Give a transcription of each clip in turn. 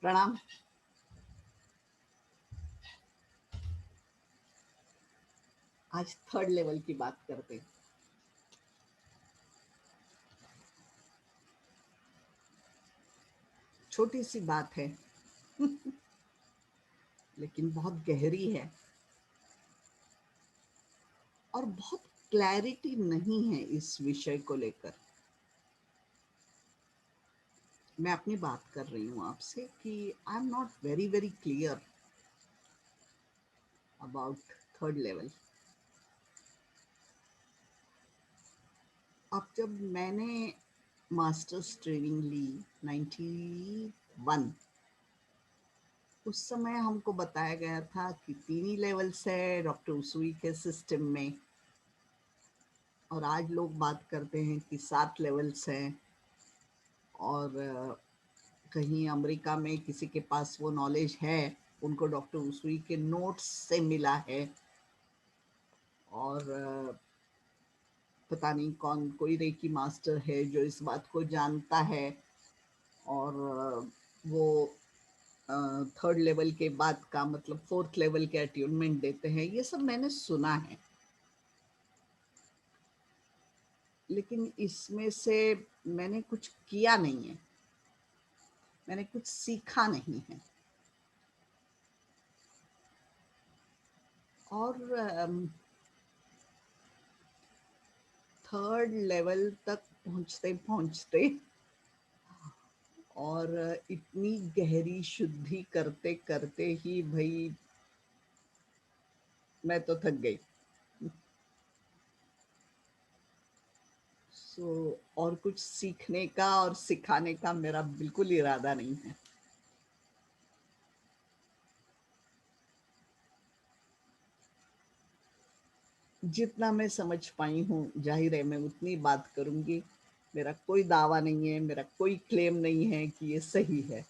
प्रणाम। आज third level की बात करते हैं। छोटी सी बात है लेकिन बहुत गहरी है और बहुत क्लैरिटी नहीं है इस विषय को लेकर। मैं अपनी बात कर रही हूँ आपसे कि आई am not very very clear about third level. अब जब मैंने मास्टर्स ट्रेनिंग ली 91, उस समय हमको बताया गया था कि 3 ही लेवल्स है डॉक्टर उसुई के सिस्टम में, और आज लोग बात करते हैं कि 7 लेवल्स हैं। और कहीं अमेरिका में किसी के पास वो नॉलेज है, उनको डॉक्टर उसुई के नोट्स से मिला है। और पता नहीं कौन, कोई रेकी मास्टर है जो इस बात को जानता है, और वो थर्ड लेवल के बाद का मतलब फोर्थ लेवल के अट्यूनमेंट देते हैं। ये सब मैंने सुना है, लेकिन इसमें से मैंने कुछ किया नहीं है, मैंने कुछ सीखा नहीं है। और थर्ड लेवल तक पहुंचते पहुंचते और इतनी गहरी शुद्धि करते करते ही भाई मैं तो थक गई। और कुछ सीखने का और सिखाने का मेरा बिल्कुल इरादा नहीं है। जितना मैं समझ पाई हूँ, जाहिर है मैं उतनी बात करूंगी। मेरा कोई दावा नहीं है, मेरा कोई क्लेम नहीं है कि ये सही है।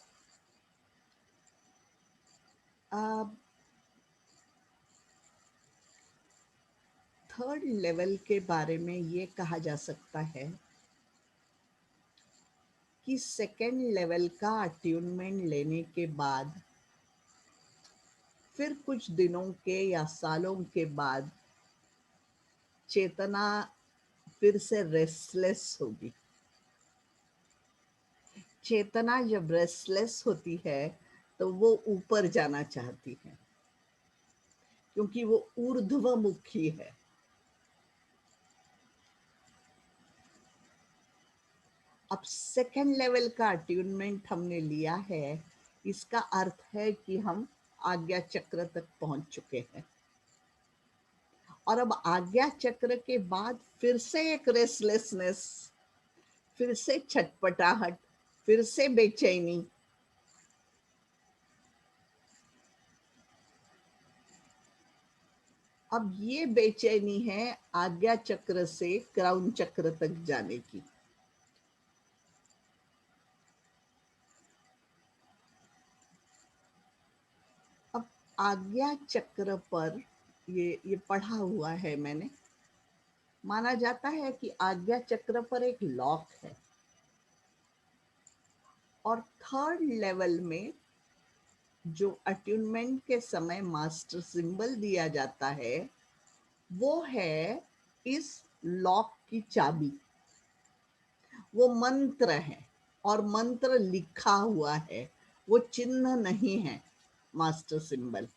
थर्ड लेवल के बारे में ये कहा जा सकता है कि सेकेंड लेवल का अट्यूनमेंट लेने के बाद फिर कुछ दिनों के या सालों के बाद चेतना फिर से रेस्टलेस होगी। चेतना जब रेस्टलेस होती है तो वो ऊपर जाना चाहती है, क्योंकि वो ऊर्ध्वमुखी है। अब सेकेंड लेवल का अट्यूनमेंट हमने लिया है, इसका अर्थ है कि हम आज्ञा चक्र तक पहुंच चुके हैं। और अब आज्ञा चक्र के बाद फिर से एक रेस्टलेसनेस, फिर से छटपटाहट, फिर से बेचैनी। अब ये बेचैनी है आज्ञा चक्र से क्राउन चक्र तक जाने की। अब आज्ञा चक्र पर ये पढ़ा हुआ है मैंने, माना जाता है कि आज्ञा चक्र पर एक लॉक है, और थर्ड लेवल में जो अट्यूनमेंट के समय मास्टर सिंबल दिया जाता है वो है इस लॉक की चाबी। वो मंत्र है, और मंत्र लिखा हुआ है, वो चिन्ह नहीं है, मास्टर सिंबल।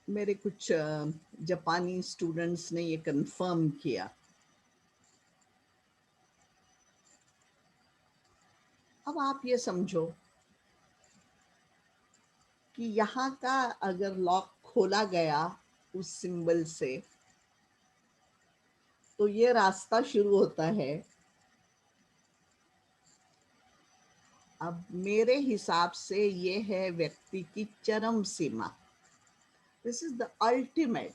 मेरे कुछ जापानी स्टूडेंट्स ने ये कंफर्म किया। अब आप ये समझो कि यहाँ का अगर लॉक खोला गया उस सिंबल से, तो ये रास्ता शुरू होता है। अब मेरे हिसाब से ये है व्यक्ति की चरम सीमा। This is the ultimate,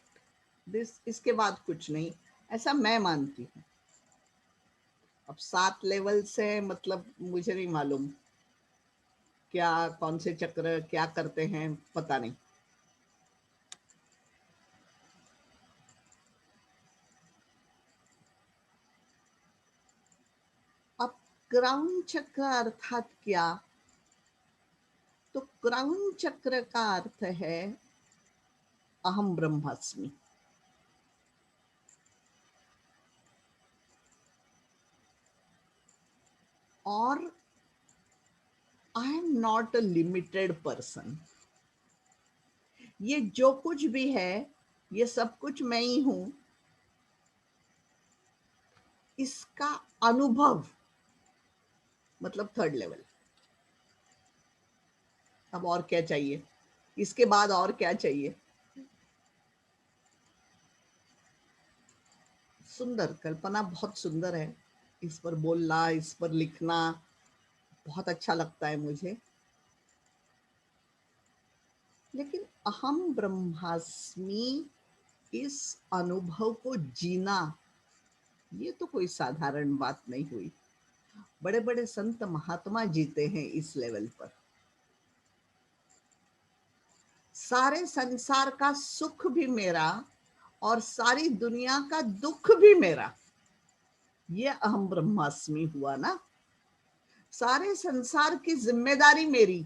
this, इसके बाद कुछ नहीं, ऐसा मैं मानती हूँ। अब 7 लेवल से मतलब मुझे नहीं मालूम क्या, कौन से चक्र क्या करते हैं, पता नहीं। क्राउन चक्र अर्थात क्या? तो क्राउन चक्र का अर्थ है अहम ब्रह्मास्मि। और आई am not a limited person. ये जो कुछ भी है ये सब कुछ मैं ही हूं, इसका अनुभव मतलब थर्ड लेवल। अब और क्या चाहिए? इसके बाद और क्या चाहिए? सुंदर कल्पना, बहुत सुंदर है। इस पर बोलना, इस पर लिखना बहुत अच्छा लगता है मुझे। लेकिन अहम ब्रह्मास्मि, इस अनुभव को जीना, ये तो कोई साधारण बात नहीं हुई। बड़े बड़े संत महात्मा जीते हैं इस लेवल पर। सारे संसार का सुख भी मेरा और सारी दुनिया का दुख भी मेरा, ये अहम ब्रह्मास्मि हुआ ना। सारे संसार की जिम्मेदारी मेरी।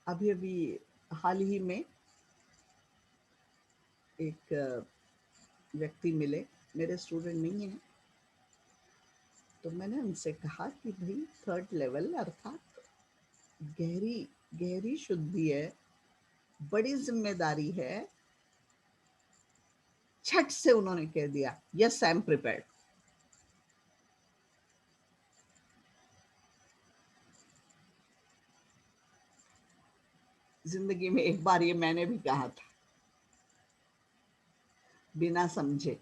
अभी अभी हाल ही में एक व्यक्ति मिले, मेरे स्टूडेंट नहीं है। तो मैंने उनसे कहा कि भाई थर्ड लेवल अर्थात गहरी गहरी शुद्धि है, बड़ी जिम्मेदारी है। छट से उन्होंने कह दिया, यस आई एम प्रिपेयर्ड। जिंदगी में एक बार ये मैंने भी कहा था, बिना समझे।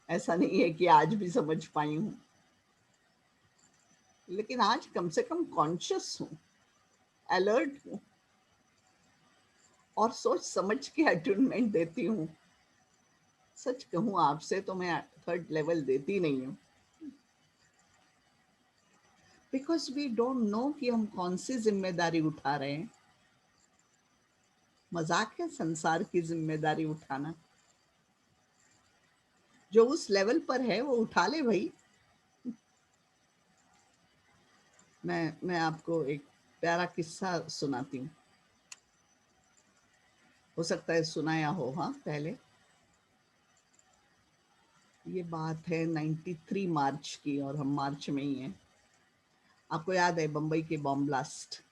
ऐसा नहीं है कि आज भी समझ पाई हूं, लेकिन आज कम से कम कॉन्शियस हूं, अलर्ट हूं और सोच समझ के अटूनमेंट देती हूं। सच कहूं आपसे तो मैं थर्ड लेवल देती नहीं हूं, बिकॉज वी डोंट नो कि हम कौन सी जिम्मेदारी उठा रहे हैं। मजाक है संसार की जिम्मेदारी उठाना। जो उस लेवल पर है वो उठा ले भाई। मैं आपको एक प्यारा किस्सा सुनाती हूँ। हो सकता है सुनाया हो, हाँ पहले। ये बात है 93 मार्च की और हम मार्च में ही हैं। आपको याद है बम्बई के बॉम्ब ब्लास्ट?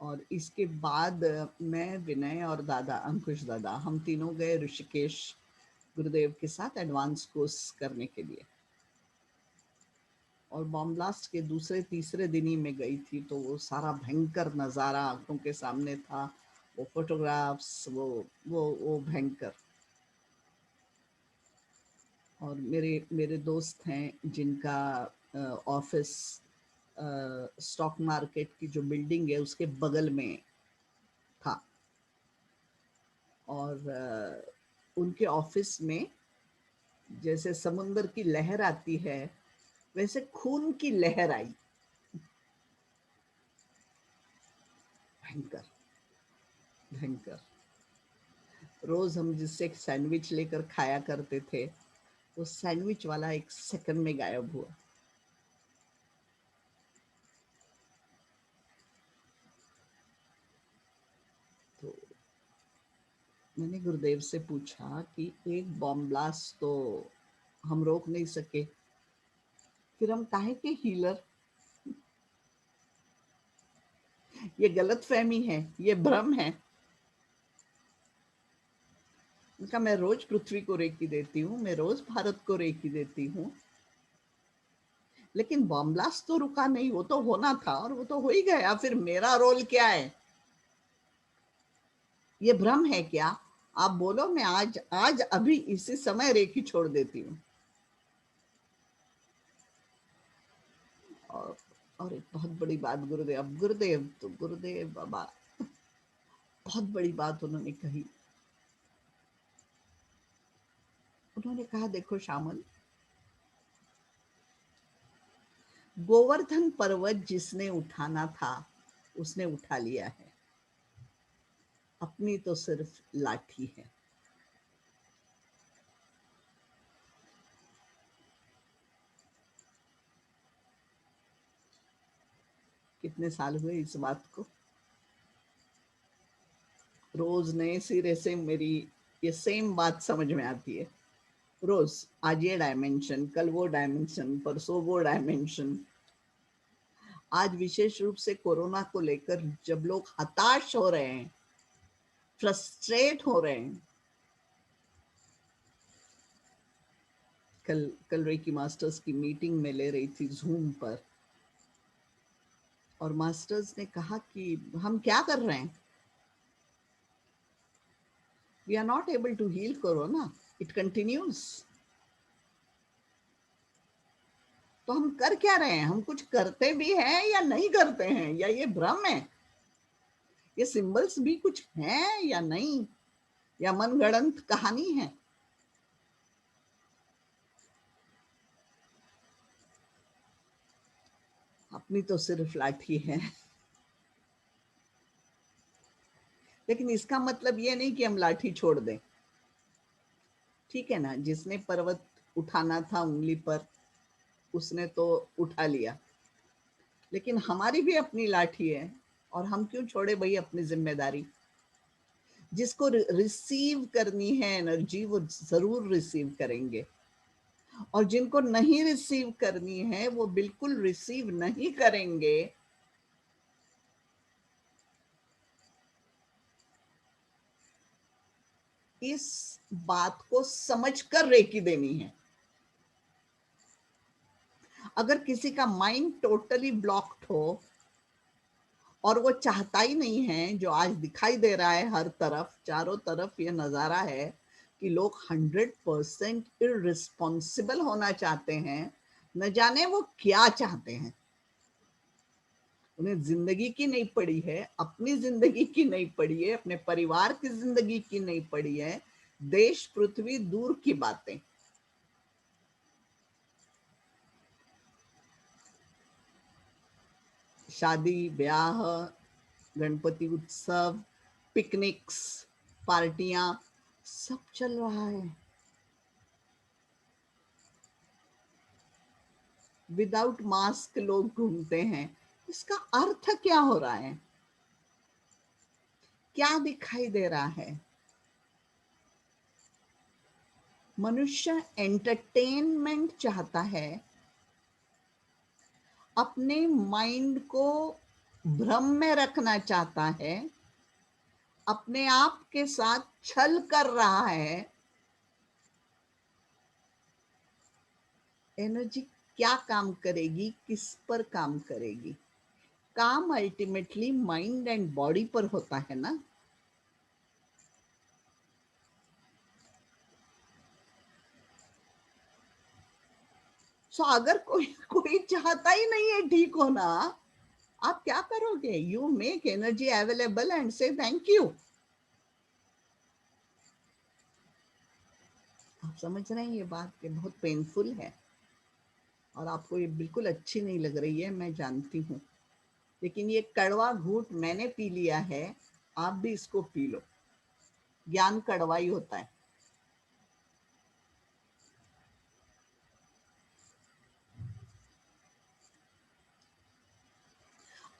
और इसके बाद मैं, विनय और दादा अंकुश दादा, हम तीनों गए ऋषिकेश गुरुदेव के साथ एडवांस कोर्स करने के लिए। और बॉम्ब ब्लास्ट के दूसरे तीसरे दिन ही मैं गई थी, तो वो सारा भयंकर नज़ारा आंखों के सामने था। वो फोटोग्राफ्स, वो भयंकर। और मेरे मेरे दोस्त हैं जिनका ऑफिस स्टॉक मार्केट की जो बिल्डिंग है उसके बगल में था। और उनके ऑफिस में जैसे समुंदर की लहर आती है, वैसे खून की लहर आई। भयंकर भयंकर। रोज हम जिससे एक सैंडविच लेकर खाया करते थे, वो सैंडविच वाला एक सेकंड में गायब हुआ। तो मैंने गुरुदेव से पूछा कि एक बॉम्ब ब्लास्ट तो हम रोक नहीं सके, फिर हम काहे के हीलर? ये गलत फहमी है, ये भ्रम है। उनका, मैं रोज पृथ्वी को रेकी देती हूँ, मैं रोज भारत को रेकी देती हूँ, लेकिन बॉम्ब ब्लास्ट तो रुका नहीं। वो तो होना था और वो तो हो ही गया, फिर मेरा रोल क्या है? ये भ्रम है क्या? आप बोलो, मैं आज आज अभी इसी समय रेखी छोड़ देती हूँ। और और एक बहुत बड़ी बात गुरुदेव तो गुरुदेव बाबा, बहुत बड़ी बात उन्होंने कही। उन्होंने कहा, देखो श्यामल, गोवर्धन पर्वत जिसने उठाना था उसने उठा लिया है। अपनी तो सिर्फ लाठी है। कितने साल हुए इस बात को? रोज नए सिरे से मेरी ये सेम बात समझ में आती है। रोज आज ये डायमेंशन, कल वो डायमेंशन, परसों वो डायमेंशन। आज विशेष रूप से कोरोना को लेकर जब लोग हताश हो रहे हैं, फ्रस्ट्रेट हो रहे हैं। कल रेकी मास्टर्स की मीटिंग में ले रही थी जूम पर, और मास्टर्स ने कहा कि हम क्या कर रहे हैं? We are not able to heal corona, it continues. तो हम कर क्या रहे हैं? हम कुछ करते भी हैं या नहीं करते हैं, या ये भ्रम है? ये सिंबल्स भी कुछ हैं या नहीं, या मनगढ़ंत कहानी है? अपनी तो सिर्फ लाठी है। लेकिन इसका मतलब ये नहीं कि हम लाठी छोड़ दें। ठीक है ना, जिसने पर्वत उठाना था उंगली पर, उसने तो उठा लिया, लेकिन हमारी भी अपनी लाठी है, और हम क्यों छोड़े भाई अपनी जिम्मेदारी? जिसको रिसीव करनी है एनर्जी, वो जरूर रिसीव करेंगे, और जिनको नहीं रिसीव करनी है वो बिल्कुल रिसीव नहीं करेंगे। इस बात को समझकर रेकी देनी है। अगर किसी का माइंड टोटली ब्लॉक्ड हो और वो चाहता ही नहीं है, जो आज दिखाई दे रहा है हर तरफ, चारों तरफ ये नजारा है कि लोग 100% इररिस्पॉन्सिबल होना चाहते हैं। न जाने वो क्या चाहते हैं। उन्हें जिंदगी की नहीं पड़ी है, अपनी जिंदगी की नहीं पड़ी है, अपने परिवार की जिंदगी की नहीं पड़ी है, देश पृथ्वी दूर की बातें। शादी ब्याह, गणपति उत्सव, पिकनिक्स, पार्टियां, सब चल रहा है। विदाउट मास्क लोग घूमते हैं। इसका अर्थ क्या हो रहा है? क्या दिखाई दे रहा है? मनुष्य एंटरटेनमेंट चाहता है, अपने माइंड को भ्रम में रखना चाहता है, अपने आप के साथ छल कर रहा है। एनर्जी क्या काम करेगी, किस पर काम करेगी? काम अल्टीमेटली माइंड एंड बॉडी पर होता है ना। अगर कोई कोई चाहता ही नहीं है ठीक होना, आप क्या करोगे? You make energy available and से थैंक यू। आप समझ रहे हैं ये बात कि बहुत पेनफुल है, और आपको ये बिल्कुल अच्छी नहीं लग रही है, मैं जानती हूँ। लेकिन ये कड़वा घूंट मैंने पी लिया है, आप भी इसको पी लो। ज्ञान कड़वा ही होता है।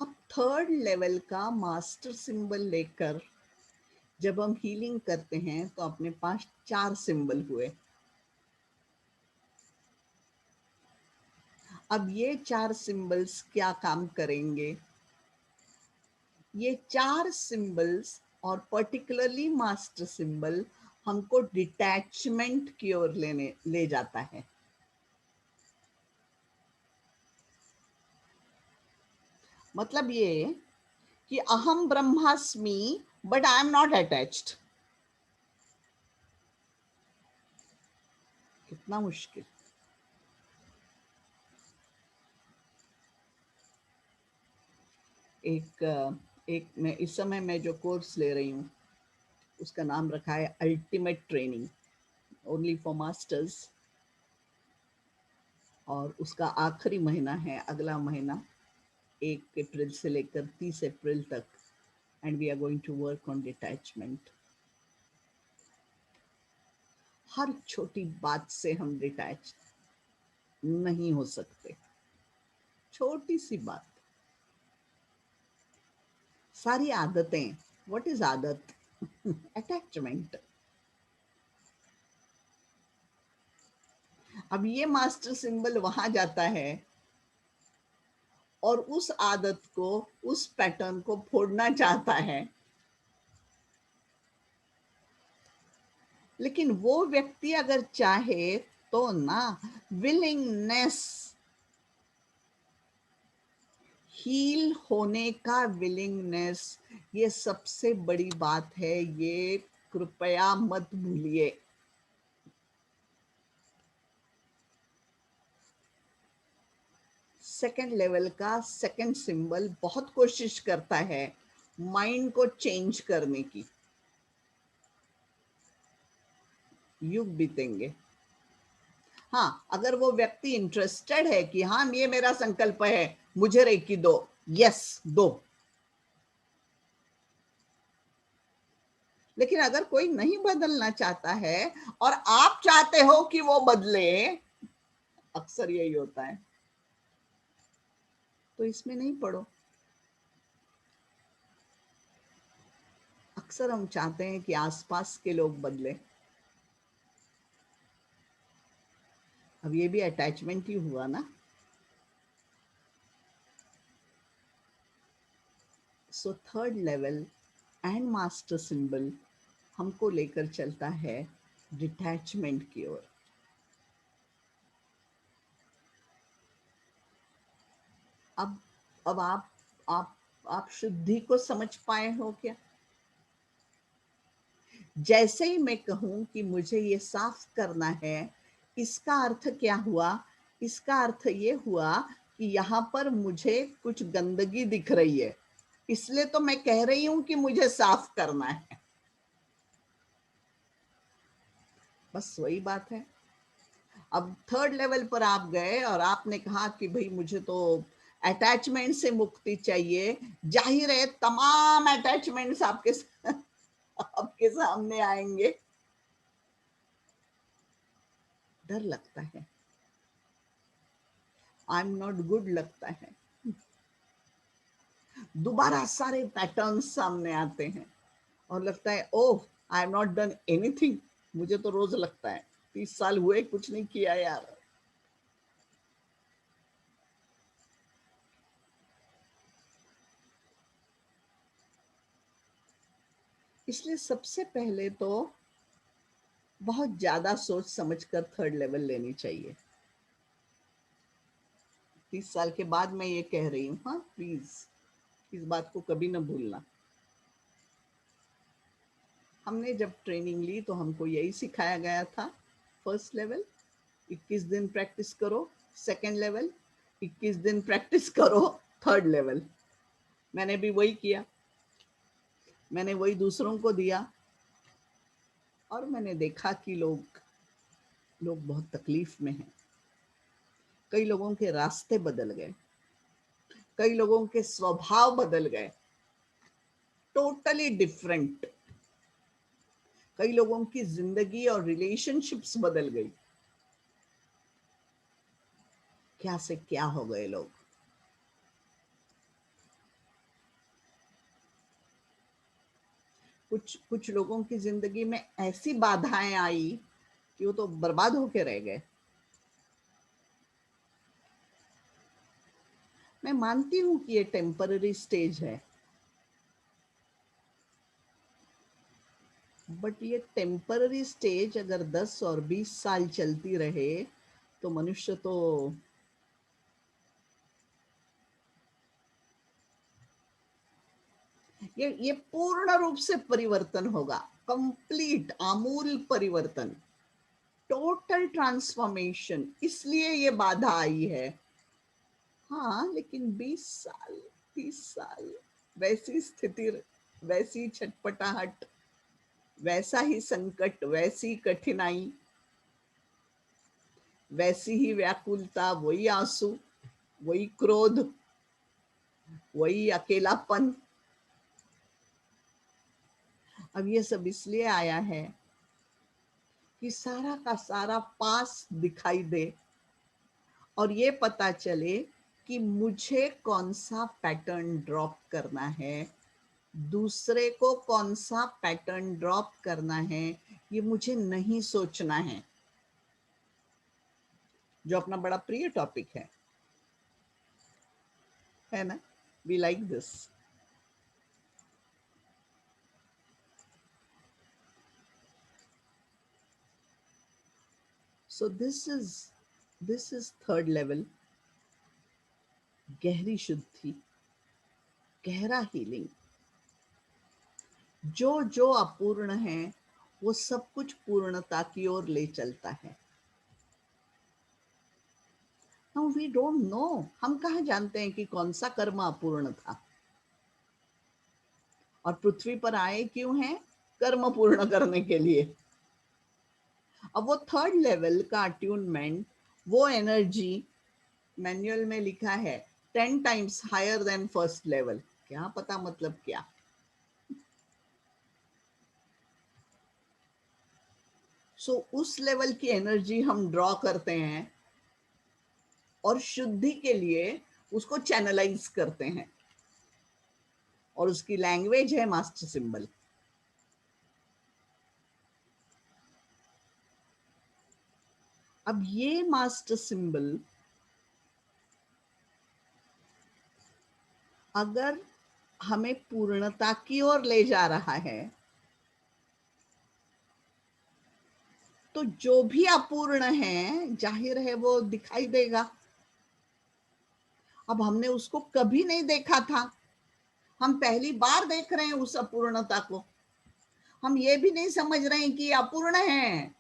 अब थर्ड लेवल का मास्टर सिंबल लेकर जब हम हीलिंग करते हैं तो अपने पास 4 सिंबल हुए। अब ये 4 सिंबल्स क्या काम करेंगे? ये 4 सिंबल्स, और पर्टिकुलरली मास्टर सिंबल, हमको डिटैचमेंट की ओर ले जाता है। मतलब ये कि अहम ब्रह्मास्मि, but I am not attached. कितना मुश्किल। एक एक मैं इस समय मैं जो कोर्स ले रही हूँ उसका नाम रखा है ultimate training, only for masters. और उसका आखिरी महीना है अगला महीना, 1 अप्रैल से लेकर 30 अप्रैल तक। and we are going to work on detachment. हर छोटी बात से हम डिटैच नहीं हो सकते, छोटी सी बात, सारी आदतें. व्हाट इज आदत? अटैचमेंट. अब ये मास्टर सिंबल वहां जाता है और उस आदत को, उस पैटर्न को फोड़ना चाहता है, लेकिन वो व्यक्ति अगर चाहे तो ना, विलिंगनेस, हील होने का विलिंगनेस, ये सबसे बड़ी बात है, ये कृपया मत भूलिए. सेकंड लेवल का सेकंड सिंबल बहुत कोशिश करता है माइंड को चेंज करने की. युग बीतेंगे. हाँ, अगर वो व्यक्ति इंटरेस्टेड है कि हाँ ये मेरा संकल्प है, मुझे रेकी दो, यस दो. लेकिन अगर कोई नहीं बदलना चाहता है और आप चाहते हो कि वो बदले, अक्सर यही होता है, तो इसमें नहीं पड़ो. अक्सर हम चाहते हैं कि आसपास के लोग बदले. अब ये भी अटैचमेंट ही हुआ ना. So third level and master symbol हमको लेकर चलता है डिटैचमेंट की ओर. अब अब आप शुद्धि को समझ पाए हो क्या? जैसे ही मैं कहूं कि मुझे ये साफ करना है, इसका अर्थ क्या हुआ? इसका अर्थ ये हुआ कि यहाँ पर मुझे कुछ गंदगी दिख रही है, इसलिए तो मैं कह रही हूं कि मुझे साफ करना है. बस वही बात है. अब थर्ड लेवल पर आप गए और आपने कहा कि भाई मुझे तो अटैचमेंट से मुक्ति चाहिए. जाहिर है तमाम अटैचमेंट्स आपके सामने आएंगे. डर लगता है, आई एम नॉट गुड लगता है, दोबारा सारे पैटर्न्स सामने आते हैं और लगता है oh I am not done anything. मुझे तो रोज लगता है 30 साल हुए कुछ नहीं किया यार. इसलिए सबसे पहले तो बहुत ज्यादा सोच समझकर थर्ड लेवल लेनी चाहिए. 30 साल के बाद मैं ये कह रही हूँ, हाँ प्लीज इस बात को कभी ना भूलना. हमने जब ट्रेनिंग ली तो हमको यही सिखाया गया था. फर्स्ट लेवल 21 दिन प्रैक्टिस करो, सेकेंड लेवल 21 दिन प्रैक्टिस करो, थर्ड लेवल. मैंने भी वही किया, मैंने वही दूसरों को दिया और मैंने देखा कि लोग लोग बहुत तकलीफ में हैं. कई लोगों के रास्ते बदल गए, कई लोगों के स्वभाव बदल गए, टोटली डिफरेंट. कई लोगों की जिंदगी और रिलेशनशिप्स बदल गई. क्या से क्या हो गए लोग. कुछ कुछ लोगों की जिंदगी में ऐसी बाधाएं आई कि वो तो बर्बाद होके रह गए. मैं मानती हूं कि ये टेम्पररी स्टेज है, बट ये टेम्पररी स्टेज अगर 10 और 20 साल चलती रहे तो मनुष्य तो ये पूर्ण रूप से परिवर्तन होगा. कंप्लीट आमूल परिवर्तन, टोटल ट्रांसफॉर्मेशन. इसलिए ये बाधा आई है. हाँ लेकिन 20 साल 30 साल वैसी स्थिति, वैसी छटपटाहट, वैसा ही संकट, वैसी कठिनाई, वैसी ही व्याकुलता, वही आंसू, वही क्रोध, वही अकेलापन. अब ये सब इसलिए आया है कि सारा का सारा पास दिखाई दे और ये पता चले कि मुझे कौन सा पैटर्न ड्रॉप करना है, दूसरे को कौन सा पैटर्न ड्रॉप करना है, ये मुझे नहीं सोचना जो अपना बड़ा प्रिय टॉपिक है ना? We like this. So this is third level, गहरी शुद्धि, गहरा हीलिंग. जो जो अपूर्ण है वो सब कुछ पूर्णता की ओर ले चलता है. Now we don't know, हम कहाँ जानते हैं कि कौन सा कर्म अपूर्ण था और पृथ्वी पर आए क्यों हैं? कर्म पूर्ण करने के लिए. अब वो थर्ड लेवल का अट्यूनमेंट, वो एनर्जी मैनुअल में लिखा है 10 times higher than first level. क्या पता मतलब क्या? सो उस लेवल की एनर्जी हम ड्रॉ करते हैं और शुद्धि के लिए उसको चैनलाइज करते हैं और उसकी लैंग्वेज है मास्टर सिंबल. अब ये मास्टर सिंबल अगर हमें पूर्णता की ओर ले जा रहा है तो जो भी अपूर्ण है जाहिर है वो दिखाई देगा. अब हमने उसको कभी नहीं देखा था, हम पहली बार देख रहे हैं उस अपूर्णता को. हम ये भी नहीं समझ रहे हैं कि अपूर्ण है.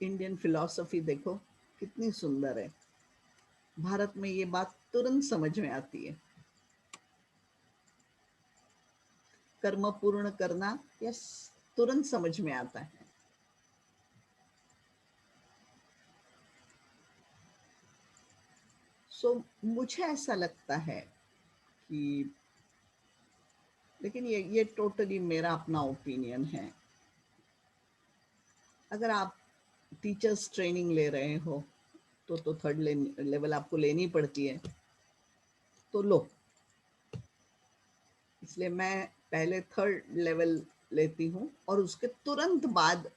इंडियन फिलॉसफी देखो कितनी सुंदर है. भारत में ये बात तुरंत समझ में आती है. कर्म पूर्ण करना यस, तुरंत समझ में आता है. सो मुझे ऐसा लगता है कि, लेकिन ये टोटली मेरा अपना ओपिनियन है, अगर आप टीचर्स ट्रेनिंग ले रहे हो तो थर्ड लेवल आपको लेनी पड़ती है, तो लो. इसलिए मैं पहले थर्ड लेवल लेती हूँ और उसके तुरंत बाद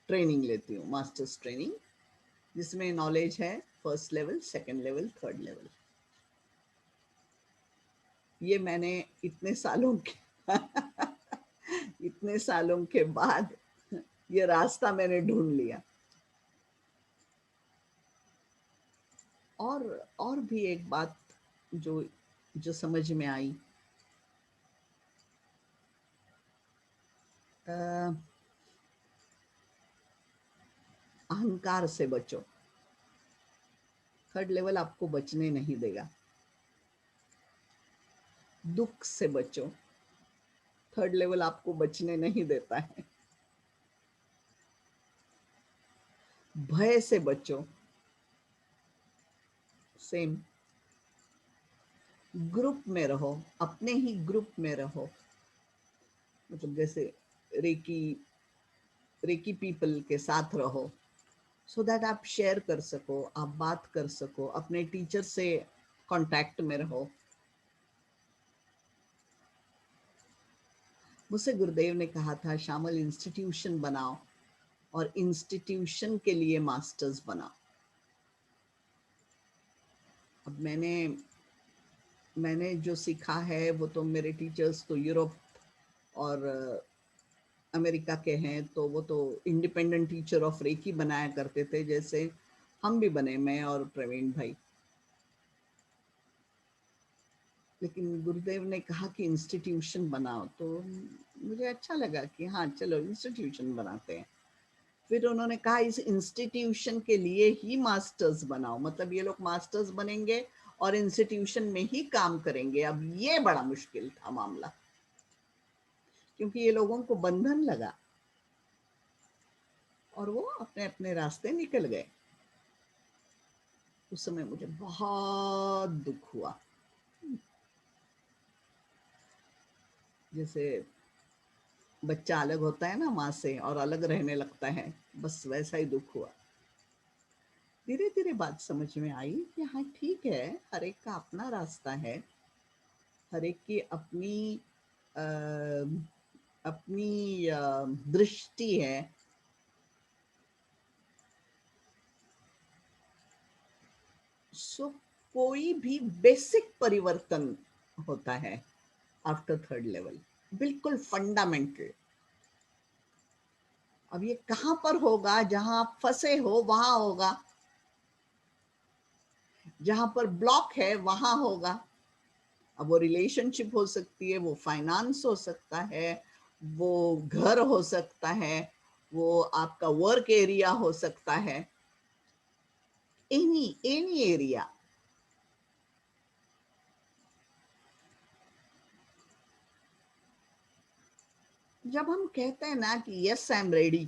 ट्रेनिंग लेती हूँ, मास्टर्स ट्रेनिंग, जिसमें नॉलेज है first level, second level, third level. ये मैंने इतने सालों के इतने सालों के बाद ये रास्ता मैंने ढूंढ लिया. और भी एक बात जो जो समझ में आई, अहंकार से बचो. थर्ड लेवल आपको बचने नहीं देगा. दुख से बचो. थर्ड लेवल आपको बचने नहीं देता है. भय से बचो. सेम. ग्रुप में रहो, अपने ही ग्रुप में रहो. मतलब जैसे रेकी रेकी पीपल के साथ रहो, सो दैट आप शेयर कर सको, आप बात कर सको, अपने टीचर से कांटेक्ट में रहो. मुझसे गुरुदेव ने कहा था, श्यामल इंस्टीट्यूशन बनाओ और इंस्टीट्यूशन के लिए मास्टर्स बनाओ. अब मैंने जो सीखा है वो तो मेरे टीचर्स तो यूरोप और अमेरिका के हैं, तो वो तो इंडिपेंडेंट टीचर ऑफ रेकी बनाया करते थे, जैसे हम भी बने, मैं और प्रवीण भाई. लेकिन गुरुदेव ने कहा कि इंस्टीट्यूशन बनाओ, तो मुझे अच्छा लगा कि हाँ चलो इंस्टीट्यूशन बनाते हैं. फिर उन्होंने कहा इस इंस्टीट्यूशन के लिए ही मास्टर्स बनाओ, मतलब ये लोग मास्टर्स बनेंगे और इंस्टीट्यूशन में ही काम करेंगे. अब ये बड़ा मुश्किल था मामला, क्योंकि ये लोगों को बंधन लगा और वो अपने अपने रास्ते निकल गए. उस समय मुझे बहुत दुख हुआ, जैसे बच्चा अलग होता है ना माँ से और अलग रहने लगता है, बस वैसा ही दुख हुआ। धीरे धीरे बात समझ में आई कि हाँ ठीक है, हर एक का अपना रास्ता है, हर एक की अपनी अ, अपनी दृष्टि है। सो कोई भी बेसिक परिवर्तन होता है आफ्टर थर्ड लेवल, बिल्कुल फंडामेंटल। अब ये कहाँ पर होगा? जहां आप फंसे हो वहां होगा, जहां पर ब्लॉक है वहां होगा। अब वो रिलेशनशिप हो सकती है, वो फाइनेंस हो सकता है, वो घर हो सकता है, वो आपका वर्क एरिया हो सकता है, एनी एरिया। जब हम कहते हैं ना कि यस आई एम रेडी,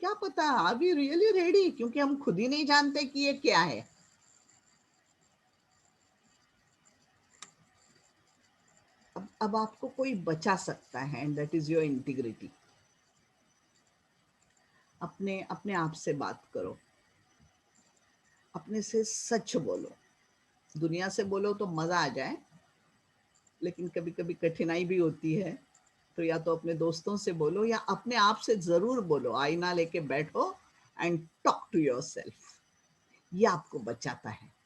क्या पता आर वी रियली रेडी, क्योंकि हम खुद ही नहीं जानते कि ये क्या है। अब आपको कोई बचा सकता है, and that is your integrity. अपने अपने आप से बात करो, अपने से सच बोलो। दुनिया से बोलो तो मजा आ जाए, लेकिन कभी कभी कठिनाई भी होती है। तो या तो अपने दोस्तों से बोलो या अपने आप से जरूर बोलो, आईना लेके बैठो and talk to yourself. ये आपको बचाता है।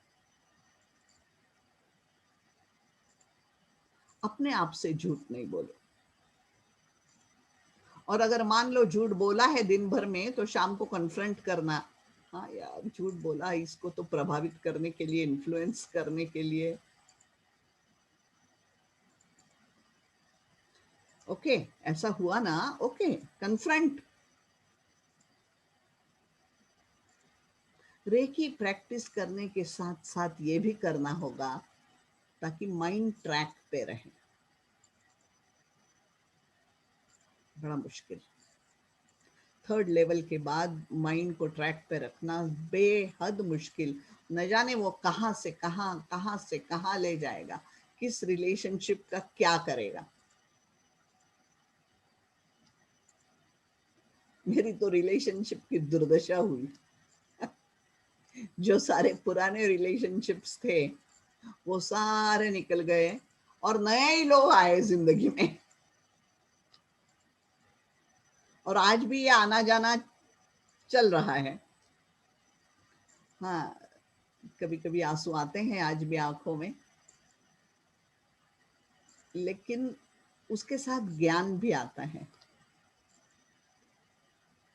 अपने आप से झूठ नहीं बोलो। और अगर मान लो झूठ बोला है दिन भर में, तो शाम को कन्फ्रंट करना, हाँ यार झूठ बोला, इसको तो प्रभावित करने के लिए, इन्फ्लुएंस करने के लिए। ओके, ऐसा हुआ ना, ओके, कन्फ्रंट। रेकी प्रैक्टिस करने के साथ साथ ये भी करना होगा ताकि माइंड ट्रैक पे रहे। बड़ा मुश्किल। थर्ड लेवल के बाद माइंड को ट्रैक पे रखना बेहद मुश्किल। न जाने वो कहाँ से कहाँ, कहाँ से कहाँ ले जाएगा, किस रिलेशनशिप का क्या करेगा। मेरी तो रिलेशनशिप की दुर्दशा हुई। जो सारे पुराने रिलेशनशिप्स थे वो सारे निकल गए और नए ही लोग आए जिंदगी में। और आज भी ये आना जाना चल रहा है। हाँ, कभी कभी आंसू आते हैं आज भी आंखों में, लेकिन उसके साथ ज्ञान भी आता है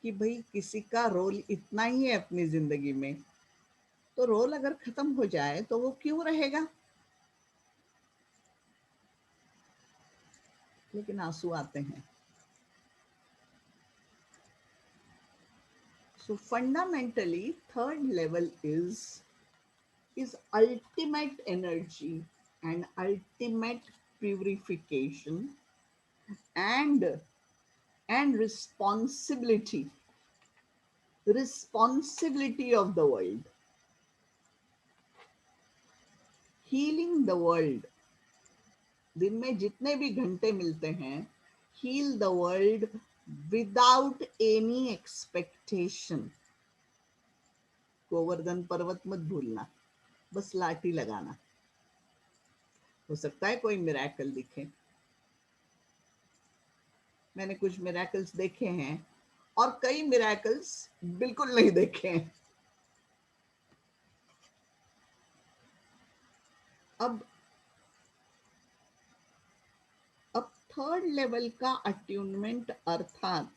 कि भाई किसी का रोल इतना ही है अपनी जिंदगी में, तो रोल अगर खत्म हो जाए तो वो क्यों रहेगा। लेकिन आंसू आते हैं। सो fundamentally third level is ultimate energy and ultimate purification and responsibility of the world, healing the world। दिन में जितने भी घंटे मिलते हैं, heal the world without any expectation। Govardhan पर्वत मत भूलना, बस लाठी लगाना। हो सकता है कोई मिरेकल दिखे। मैंने कुछ मिरेकल्स देखे हैं और कई मिरेकल्स बिल्कुल नहीं देखे हैं। अब अब थर्ड लेवल का अट्यूनमेंट, अर्थात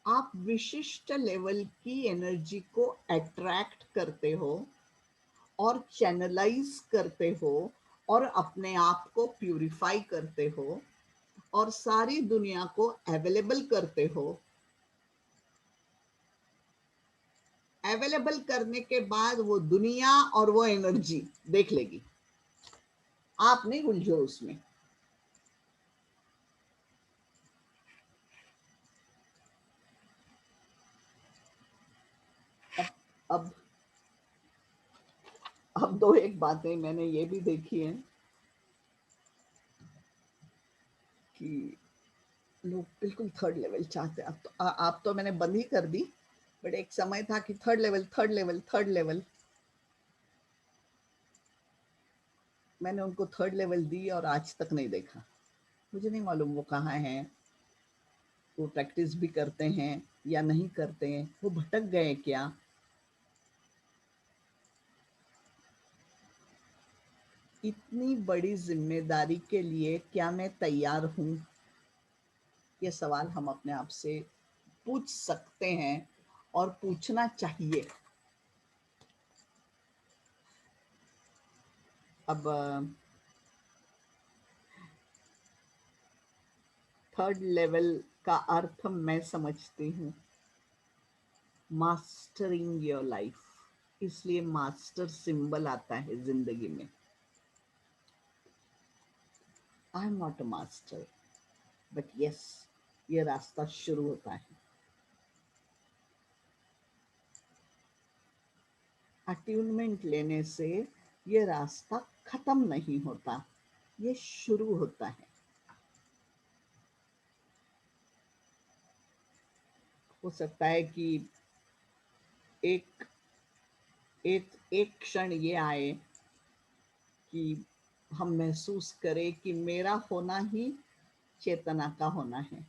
आप विशिष्ट लेवल की एनर्जी को अट्रैक्ट करते हो और चैनलाइज करते हो और अपने आप को प्यूरिफाई करते हो और सारी दुनिया को अवेलेबल करते हो। अवेलेबल करने के बाद वो दुनिया और वो एनर्जी देख लेगी, आप नहीं उलझो उसमें। अब अब दो एक बातें मैंने ये भी देखी है कि लोग बिल्कुल थर्ड लेवल चाहते हैं। अब तो मैंने बंद ही कर दी, बट एक समय था कि third level, third level, third level. मैंने उनको थर्ड लेवल दी और आज तक नहीं देखा। मुझे नहीं मालूम वो कहाँ हैं, वो प्रैक्टिस भी करते हैं या नहीं करते हैं, वो भटक गए क्या। इतनी बड़ी जिम्मेदारी के लिए क्या मैं तैयार हूँ, ये सवाल हम अपने आप से पूछ सकते हैं और पूछना चाहिए। अब थर्ड लेवल का अर्थ मैं समझती हूँ मास्टरिंग योर लाइफ, इसलिए मास्टर सिंबल आता है जिंदगी में। आई am not a master, but yes, ये रास्ता शुरू होता है। अट्यूनमेंट लेने से ये रास्ता खत्म नहीं होता, ये शुरू होता है। हो सकता है कि एक एक एक क्षण ये आए कि हम महसूस करें कि मेरा होना ही चेतना का होना है,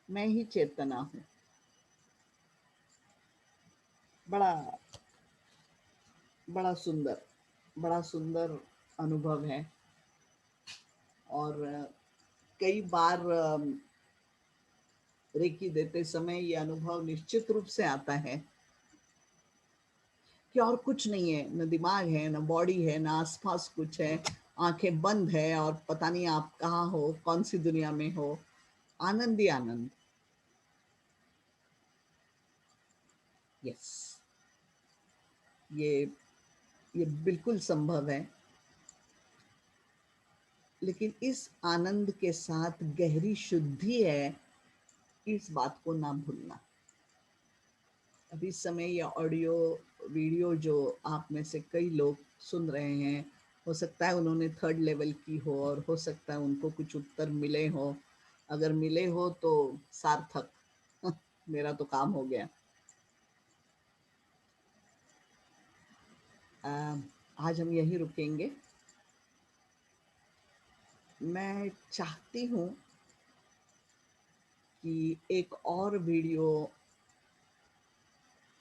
मैं ही चेतना हूँ। बड़ा बड़ा सुंदर, बड़ा सुंदर अनुभव है। और कई बार रेकी देते समय ये अनुभव निश्चित रूप से आता है कि और कुछ नहीं है, न दिमाग है, न बॉडी है, न आसपास कुछ है, आंखें बंद है और पता नहीं आप कहाँ हो, कौन सी दुनिया में हो, आनंद ही आनंद। यस, ये ये बिल्कुल संभव है, लेकिन इस आनंद के साथ गहरी शुद्धि है, इस बात को ना भूलना। अभी इस समय ये ऑडियो वीडियो जो आप में से कई लोग सुन रहे हैं, हो सकता है उन्होंने थर्ड लेवल की हो और हो सकता है उनको कुछ उत्तर मिले हो। अगर मिले हो तो सार्थक, मेरा तो काम हो गया। आज हम यहीं रुकेंगे। मैं चाहती हूँ कि एक और वीडियो,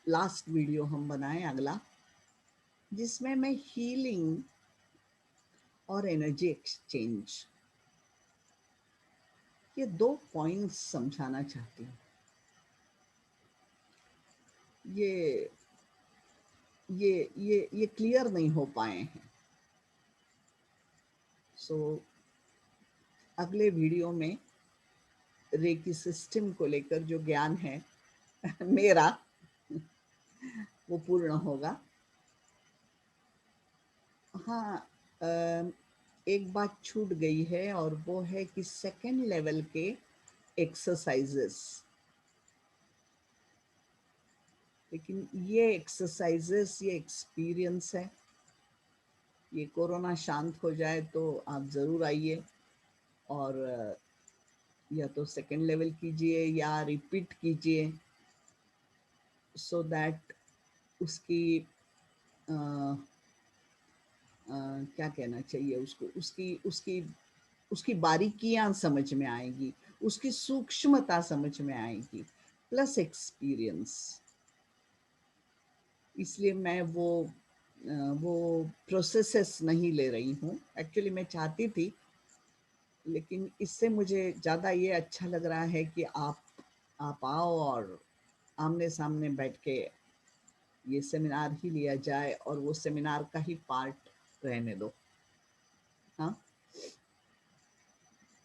लास्ट वीडियो हम बनाएं अगला, जिसमें मैं हीलिंग और एनर्जी एक्सचेंज, ये दो पॉइंट्स समझाना चाहती हूँ। ये ये क्लियर नहीं हो पाए हैं। सो अगले वीडियो में रेकी सिस्टम को लेकर जो ज्ञान है मेरा, वो पूर्ण होगा। हाँ, एक बात छूट गई है और वो है कि सेकेंड लेवल के एक्सरसाइजेस, लेकिन ये एक्सरसाइजेस, ये एक्सपीरियंस है। ये कोरोना शांत हो जाए तो आप ज़रूर आइए और या तो सेकेंड लेवल कीजिए या रिपीट कीजिए, सो दैट उसकी अ, क्या कहना चाहिए उसको, उसकी उसकी उसकी बारीकियां समझ में आएगी, उसकी सूक्ष्मता समझ में आएगी, प्लस एक्सपीरियंस। इसलिए मैं वो प्रोसेसेस नहीं ले रही हूँ। एक्चुअली मैं चाहती थी, लेकिन इससे मुझे ज़्यादा ये अच्छा लग रहा है कि आप आओ और आमने सामने बैठ के ये सेमिनार ही लिया जाए और वो सेमिनार का ही पार्ट रहने दो। हाँ,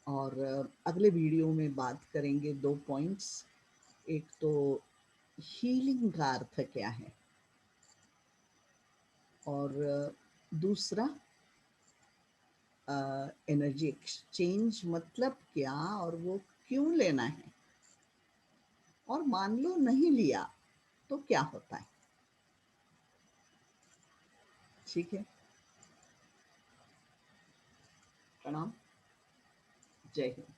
और अगले वीडियो में बात करेंगे दो पॉइंट्स। एक तो हीलिंग का अर्थ क्या है, और दूसरा एनर्जी एक्सचेंज मतलब क्या और वो क्यों लेना है, और मान लो नहीं लिया तो क्या होता है। ठीक है, प्रणाम। जय हिंद।